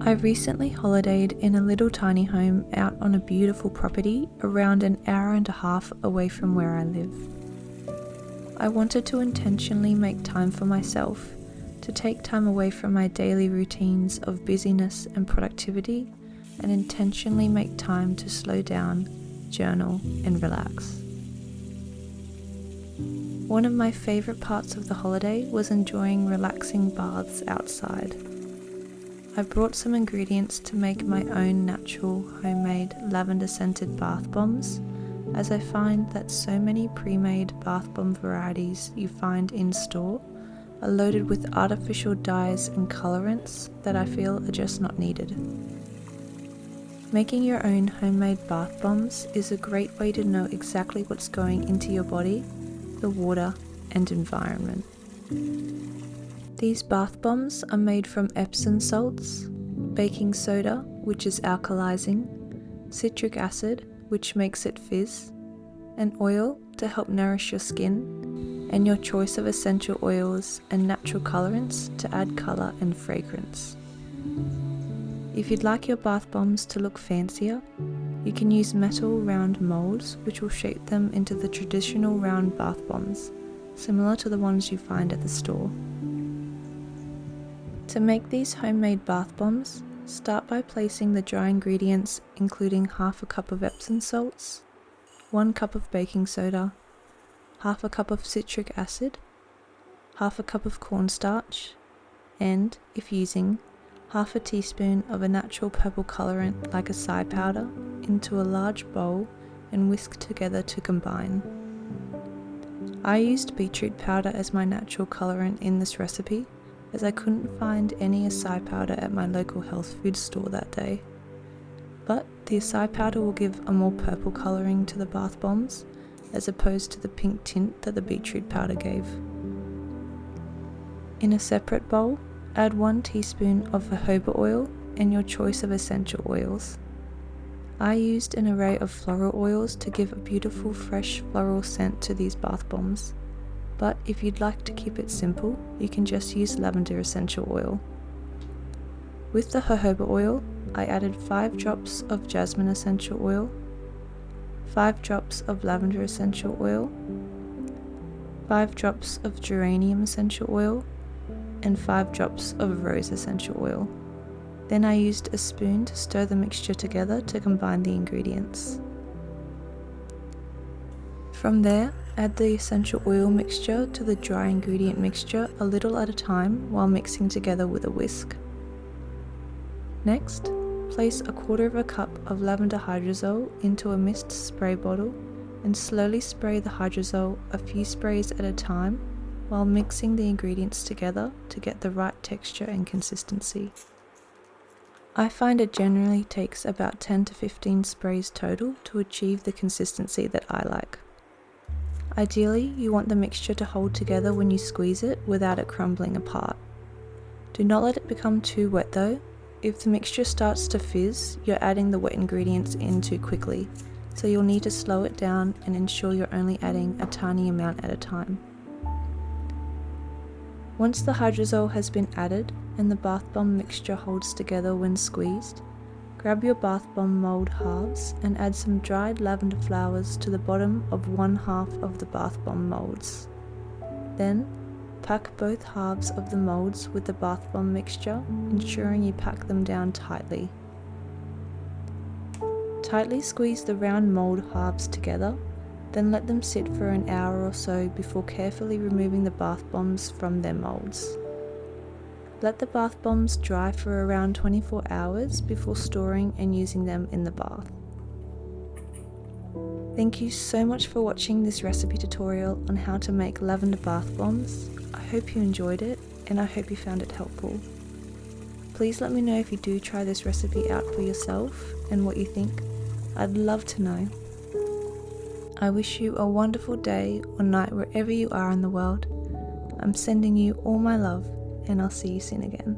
I recently holidayed in a little tiny home out on a beautiful property around an hour and a half away from where I live. I wanted to intentionally make time for myself, to take time away from my daily routines of busyness and productivity, and intentionally make time to slow down, journal, and relax. One of my favourite parts of the holiday was enjoying relaxing baths outside. I brought some ingredients to make my own natural homemade lavender scented bath bombs, as I find that so many pre-made bath bomb varieties you find in store are loaded with artificial dyes and colorants that I feel are just not needed. Making your own homemade bath bombs is a great way to know exactly what's going into your body, the water, and environment. These bath bombs are made from Epsom salts, baking soda, which is alkalizing, citric acid, which makes it fizz, and oil to help nourish your skin, and your choice of essential oils and natural colorants to add color and fragrance. If you'd like your bath bombs to look fancier, you can use metal round molds which will shape them into the traditional round bath bombs, similar to the ones you find at the store. To make these homemade bath bombs, start by placing the dry ingredients including half a cup of Epsom salts, 1 cup of baking soda, half a cup of citric acid, half a cup of cornstarch, and, if using, half a teaspoon of a natural purple colorant like acai powder into a large bowl and whisk together to combine. I used beetroot powder as my natural colorant in this recipe, as I couldn't find any acai powder at my local health food store that day. But the acai powder will give a more purple colouring to the bath bombs, as opposed to the pink tint that the beetroot powder gave. In a separate bowl, add 1 teaspoon of jojoba oil and your choice of essential oils. I used an array of floral oils to give a beautiful fresh floral scent to these bath bombs, but if you'd like to keep it simple, you can just use lavender essential oil. With the jojoba oil, I added 5 drops of jasmine essential oil, 5 drops of lavender essential oil, 5 drops of geranium essential oil, and 5 drops of rose essential oil. Then I used a spoon to stir the mixture together to combine the ingredients. From there, add the essential oil mixture to the dry ingredient mixture a little at a time while mixing together with a whisk. Next, place 1/4 cup of lavender hydrosol into a mist spray bottle and slowly spray the hydrosol a few sprays at a time while mixing the ingredients together to get the right texture and consistency. I find it generally takes about 10 to 15 sprays total to achieve the consistency that I like. Ideally, you want the mixture to hold together when you squeeze it without it crumbling apart. Do not let it become too wet though. If the mixture starts to fizz, you're adding the wet ingredients in too quickly, so you'll need to slow it down and ensure you're only adding a tiny amount at a time. Once the hydrosol has been added and the bath bomb mixture holds together when squeezed, grab your bath bomb mold halves and add some dried lavender flowers to the bottom of 1/2 of the bath bomb molds. Then, pack both halves of the molds with the bath bomb mixture, ensuring you pack them down tightly. Tightly squeeze the round mold halves together, then let them sit for an hour or so before carefully removing the bath bombs from their molds. Let the bath bombs dry for around 24 hours before storing and using them in the bath. Thank you so much for watching this recipe tutorial on how to make lavender bath bombs. I hope you enjoyed it and I hope you found it helpful. Please let me know if you do try this recipe out for yourself and what you think. I'd love to know. I wish you a wonderful day or night wherever you are in the world. I'm sending you all my love, and I'll see you soon again.